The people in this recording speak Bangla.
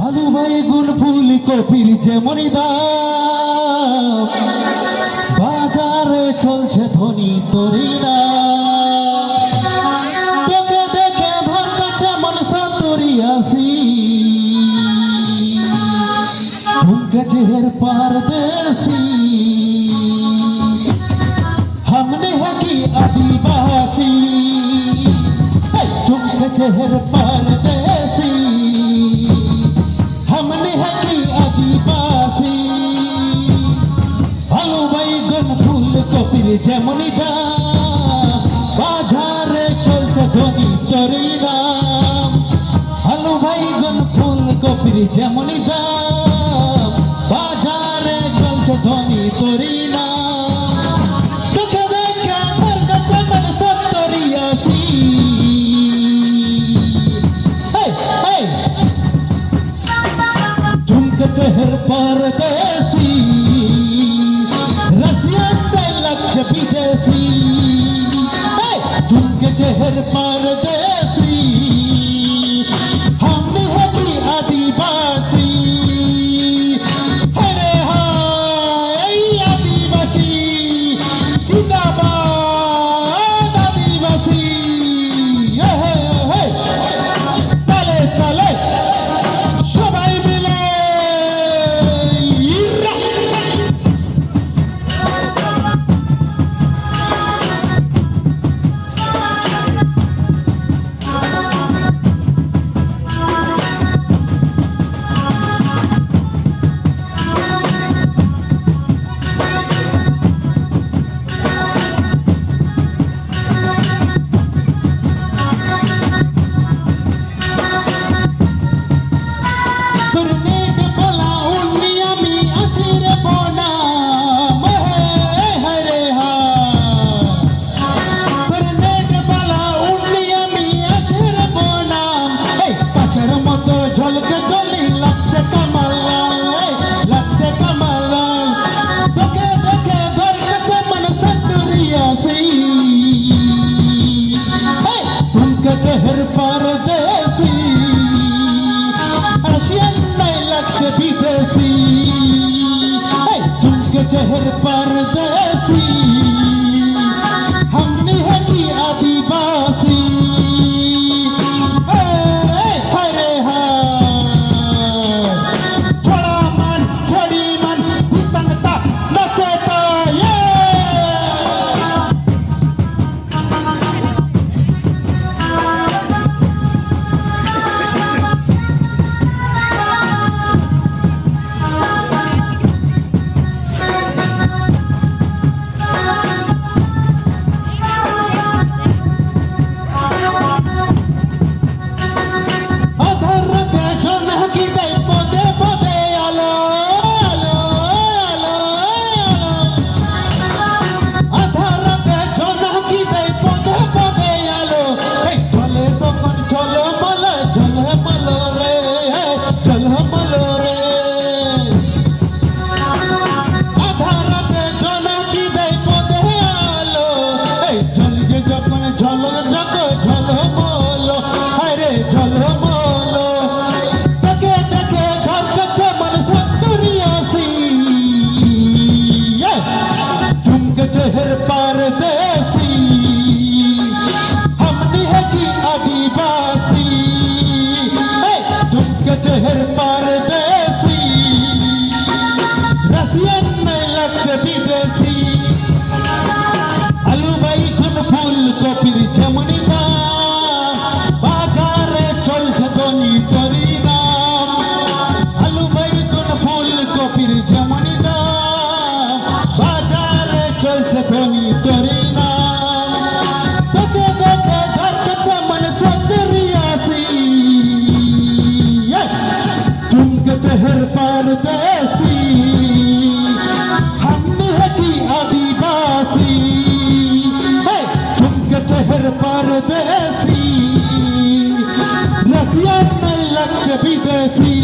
আলু বেগুন ফুলকপির যেমনই দাম, বাজারে চলছে ধনী তরি না। দেখে দেখে ধর কাছে মনসা তরি আসি, उनके चेहर पारदेसी। हमने है कि आदिवासी, उनके चेहर पारदेसी। हमने है कि आदिवासी। आलू बैगन ফুলকপির যেমনই দাম, বাজারে চলছে ধনী তরি নাম। আলু বেগুন ফুলকপির যেমনই দাম, বাজারে চলছে ধনী তরি নাম। দেখে দেখে ধর কাছে মনসা তরি আসি। झुमके चेहर परदेसी, रसियन से लक्ष्य विदेशी। झुमके चेहर परदेसी, हमने है कि आदिवासी। अरे हाय आदिवासी जिंदाबाद आदिवासी। তালে তালে সবাই মিলে ইরা। তোর নেট বলা উনি আমি আছি রে বনাম। হরে হা তোর নেট বলা উনি আমি আছি রে বনাম। কাছের মতো ঝলকে ঝলি লাগছে কামাল, লাগছে কামাল। দেখে দেখে ঘর কাছে মনসা তরি আসি। तुमके चेहर परदेसी, रशियन में लक्ष्य विदेशी। तुमके चेहर परदेसी, हमने है कि आदिवासी। हरे हा छोड़ा मन छोड़ी मन भूतंगता नचेता ये। অধরতে জোনাকি দেয় পদে পদে আলো, আলো, আলো, আলো। অধরতে জোনাকি দেয় পদে পদে আলো। চলে তখন চলো মলো, চলে মলো রে, চলো মলো রে। অধরতে জোনাকি দেয় পদে আলো, চলে যে যখন ঝলো জগো ঝলো মলো। আরে ঝলো মলো দেখে দেখে ঘর কাছে মনসা তরি আসি। तुमके चेहर परदेसी, हमने है कि आदिवासी। तुमके चेहर परदेसी, रसियन में लक्ष्य विदेशी। আলু বেগুন ফুলকপির যেমনই দাম, বাজারে চলছে ধনী তরি নাম। আলু বেগুন ফুলকপির যেমনই দাম, বাজারে চলছে ধনী তরি নাম। দেখে দেখে ঘর কাছে মনসা তরি আসি। झुमके चेहर परदेसी, हमने है कि आदिवासी। झुमके चेहर परदेसी, रसियन में लक्ष्य विदेशी।